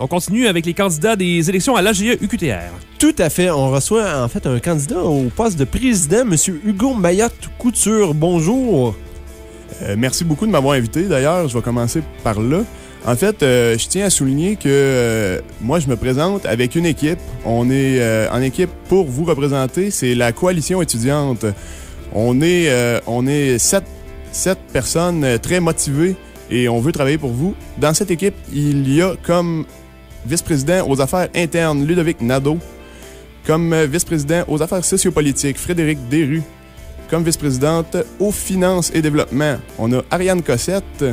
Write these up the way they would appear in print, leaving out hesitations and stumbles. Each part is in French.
On continue avec les candidats des élections à l'AGE-UQTR. Tout à fait. On reçoit en fait un candidat au poste de président, M. Hugo Mayotte-Couture. Bonjour. Merci beaucoup de m'avoir invité. D'ailleurs, je vais commencer par là. En fait, je tiens à souligner que moi, je me présente avec une équipe. On est en équipe pour vous représenter. C'est la coalition étudiante. On est sept personnes très motivées et on veut travailler pour vous. Dans cette équipe, il y a comme vice-président aux affaires internes Ludovic Nadeau, comme vice-président aux affaires sociopolitiques Frédéric Desrues, comme vice-présidente aux finances et développement, on a Ariane Cossette.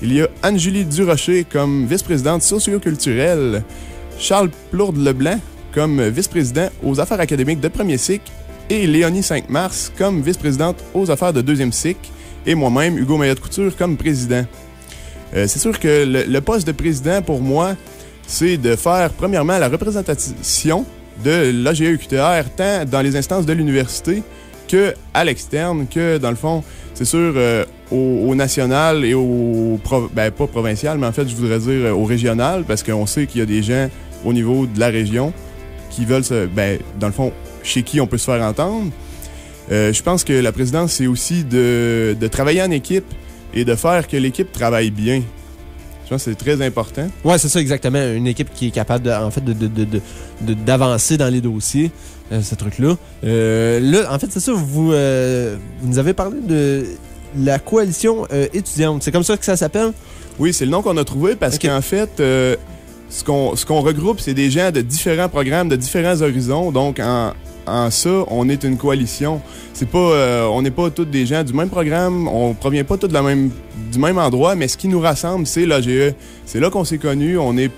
Il y a Anne-Julie Durocher comme vice-présidente socioculturelle, Charles Plourde-Leblanc comme vice-président aux affaires académiques de premier cycle et Léonie Sainte-Mars comme vice-présidente aux affaires de deuxième cycle et moi-même, Hugo Mayotte-Couture, comme président. C'est sûr que le poste de président, pour moi, c'est de faire, premièrement, la représentation de l'AGE-UQTR, tant dans les instances de l'université qu'à l'externe, que, dans le fond, c'est sûr, au national et pas provincial, mais en fait, je voudrais dire au régional, parce qu'on sait qu'il y a des gens au niveau de la région qui veulent dans le fond, chez qui on peut se faire entendre. Je pense que la présidence, c'est aussi de travailler en équipe et de faire que l'équipe travaille bien. Je pense que c'est très important. Oui, c'est ça exactement. Une équipe qui est capable d'avancer dans les dossiers, ce truc-là. Là, en fait, c'est ça, vous nous avez parlé de la coalition étudiante. C'est comme ça que ça s'appelle? Oui, c'est le nom qu'on a trouvé parce qu'en fait, ce qu'on regroupe, c'est des gens de différents programmes, de différents horizons. Donc, en ça, on est une coalition. C'est pas, on n'est pas tous des gens du même programme, on provient pas tous du même endroit, mais ce qui nous rassemble, c'est l'AGE. C'est là qu'on s'est connus. On est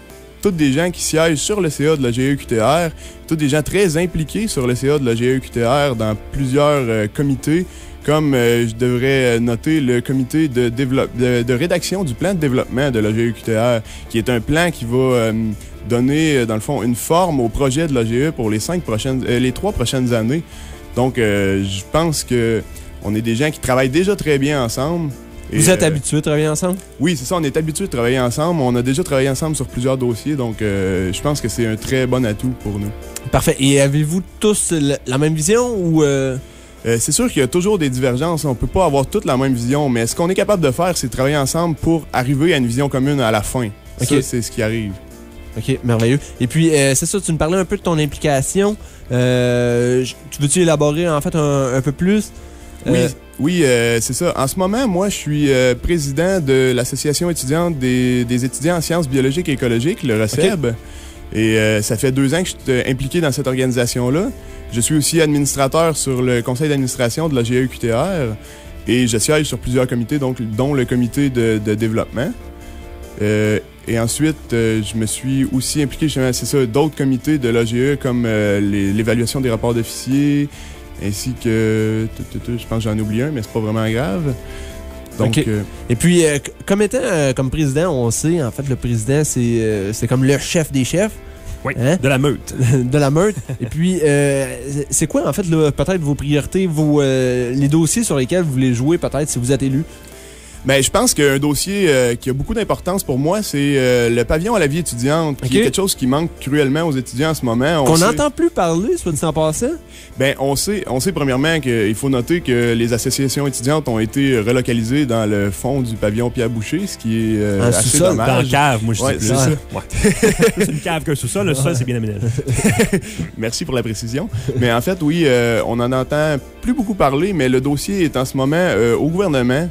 tous des gens qui siègent sur le CA de l'AGE-UQTR, tous des gens très impliqués sur le CA de l'AGE-UQTR dans plusieurs comités, comme je devrais noter le comité de rédaction du plan de développement de l'AGE-UQTR, qui est un plan qui va donner, dans le fond, une forme au projet de l'AGE pour les 3 prochaines années. Donc, je pense que on est des gens qui travaillent déjà très bien ensemble. Vous êtes habitués de travailler ensemble? Oui, c'est ça, on est habitués de travailler ensemble. On a déjà travaillé ensemble sur plusieurs dossiers, donc je pense que c'est un très bon atout pour nous. Parfait. Et avez-vous tous la même vision ou... C'est sûr qu'il y a toujours des divergences. On peut pas avoir toute la même vision, mais ce qu'on est capable de faire, c'est travailler ensemble pour arriver à une vision commune à la fin. Okay. Ça, c'est ce qui arrive. OK, merveilleux. Et puis, c'est ça, tu nous parlais un peu de ton implication. Tu veux-tu élaborer, en fait, un peu plus? Oui, c'est ça. En ce moment, moi, je suis président de l'Association étudiante des étudiants en sciences biologiques et écologiques, le RECEB. Okay. Et ça fait 2 ans que je suis impliqué dans cette organisation-là. Je suis aussi administrateur sur le conseil d'administration de l'AGE-UQTR et je siège sur plusieurs comités, dont le comité de développement. Et ensuite, je me suis aussi impliqué, c'est ça, d'autres comités de l'AGE comme l'évaluation des rapports d'officiers, ainsi que, je pense que j'en ai oublié un, mais c'est pas vraiment grave. Donc, okay. Et puis, comme président, on sait, en fait, le président, c'est comme le chef des chefs. Oui, hein? De la meute. De la meute. Et puis, c'est quoi, en fait, peut-être vos priorités, les dossiers sur lesquels vous voulez jouer, peut-être, si vous êtes élu? Bien, je pense qu'un dossier qui a beaucoup d'importance pour moi, c'est le pavillon à la vie étudiante, qui est quelque chose qui manque cruellement aux étudiants en ce moment. Qu'on n'entend plus parler, soit dit en passant? Bien, on sait premièrement qu'il faut noter que les associations étudiantes ont été relocalisées dans le fond du pavillon Pierre-Boucher, ce qui est assez dommage. Dans la cave, moi je dis. C'est ça. Ouais. C'est une cave que sous-sol, le sol c'est bien aménagé. Merci pour la précision. Mais en fait, oui, on en entend plus beaucoup parler, mais le dossier est en ce moment au gouvernement.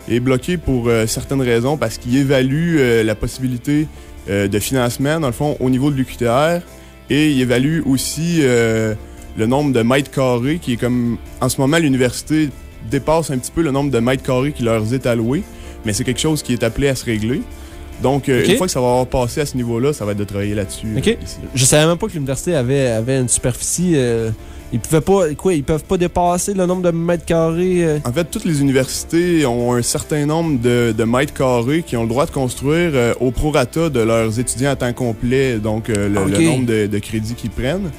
Est bloqué pour certaines raisons parce qu'il évalue la possibilité de financement, dans le fond, au niveau de l'UQTR et il évalue aussi le nombre de mètres carrés qui est comme... En ce moment, l'université dépasse un petit peu le nombre de mètres carrés qui leur est alloué, mais c'est quelque chose qui est appelé à se régler. Donc, une fois que ça va avoir passé à ce niveau-là, ça va être de travailler là-dessus. Ici. Je savais même pas que l'université avait une superficie... Ils peuvent pas dépasser le nombre de mètres carrés? En fait, toutes les universités ont un certain nombre de mètres carrés qui ont le droit de construire au prorata de leurs étudiants à temps complet, donc le nombre de crédits qu'ils prennent.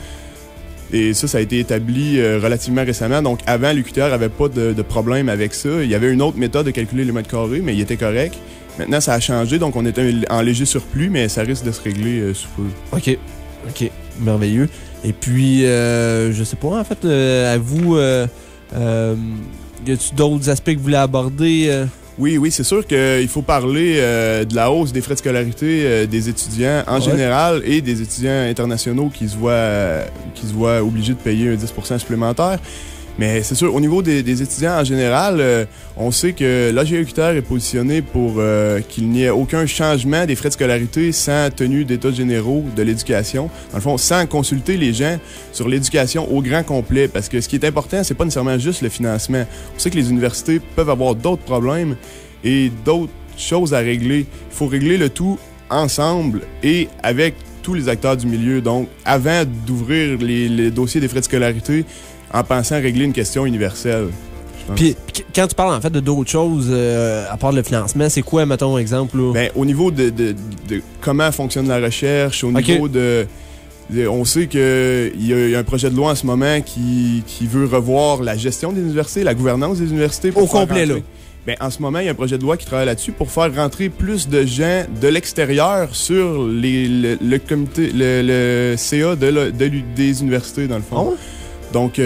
Et ça a été établi relativement récemment. Donc, avant, l'UQTR n'avait pas de problème avec ça. Il y avait une autre méthode de calculer les mètres carrés, mais il était correct. Maintenant, ça a changé, donc on est en léger surplus, mais ça risque de se régler sous peu. OK. Merveilleux. Et puis, je sais pas, en fait, à vous, y a-tu d'autres aspects que vous voulez aborder? Oui, c'est sûr qu'il faut parler de la hausse des frais de scolarité des étudiants en général et des étudiants internationaux qui se voient obligés de payer un 10% supplémentaire. Mais c'est sûr, au niveau des étudiants en général, on sait que l'AGE UQTR est positionné pour qu'il n'y ait aucun changement des frais de scolarité sans tenue d'états généraux de l'éducation. Dans le fond, sans consulter les gens sur l'éducation au grand complet. Parce que ce qui est important, c'est pas nécessairement juste le financement. On sait que les universités peuvent avoir d'autres problèmes et d'autres choses à régler. Il faut régler le tout ensemble et avec tous les acteurs du milieu. Donc, avant d'ouvrir les dossiers des frais de scolarité, en pensant régler une question universelle. Puis, quand tu parles en fait de d'autres choses, à part le financement, c'est quoi, mettons, exemple? Là? Ben, au niveau de comment fonctionne la recherche, au niveau on sait qu'il y a un projet de loi en ce moment qui veut revoir la gestion des universités, la gouvernance des universités. Au complet, là. Ben, en ce moment, il y a un projet de loi qui travaille là-dessus pour faire rentrer plus de gens de l'extérieur sur le comité, le CA des universités, dans le fond. Oh. Donc,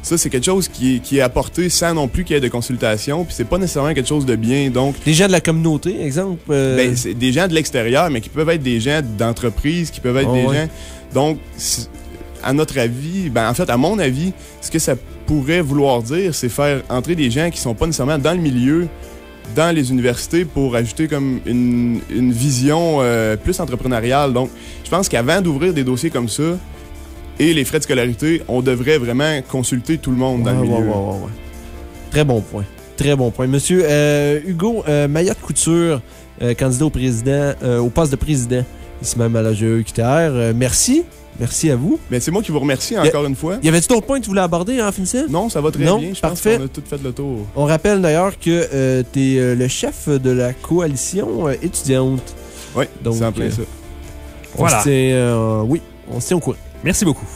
ça, c'est quelque chose qui est apporté sans non plus qu'il y ait de consultation, puis c'est pas nécessairement quelque chose de bien. Donc, des gens de la communauté, exemple? Ben, c'est des gens de l'extérieur, mais qui peuvent être des gens d'entreprise, qui peuvent être des gens... Donc, à notre avis, ben, en fait, à mon avis, ce que ça pourrait vouloir dire, c'est faire entrer des gens qui sont pas nécessairement dans le milieu, dans les universités, pour ajouter comme une vision plus entrepreneuriale. Donc, je pense qu'avant d'ouvrir des dossiers comme ça, et les frais de scolarité, on devrait vraiment consulter tout le monde dans le milieu. Ouais. Très bon point. Très bon point. Monsieur Hugo Maillotte-Couture, candidat au président, au poste de président, ici même à l'AGE UQTR. Merci. Merci à vous. Mais c'est moi qui vous remercie encore une fois. Y avait-tu d'autres points que tu voulais aborder en finissant? Non, ça va très bien. Je pense qu'on a tout fait le tour. On rappelle d'ailleurs que tu es le chef de la coalition étudiante. Oui, c'est en plein ça. Voilà. On se tient au courant. Merci beaucoup.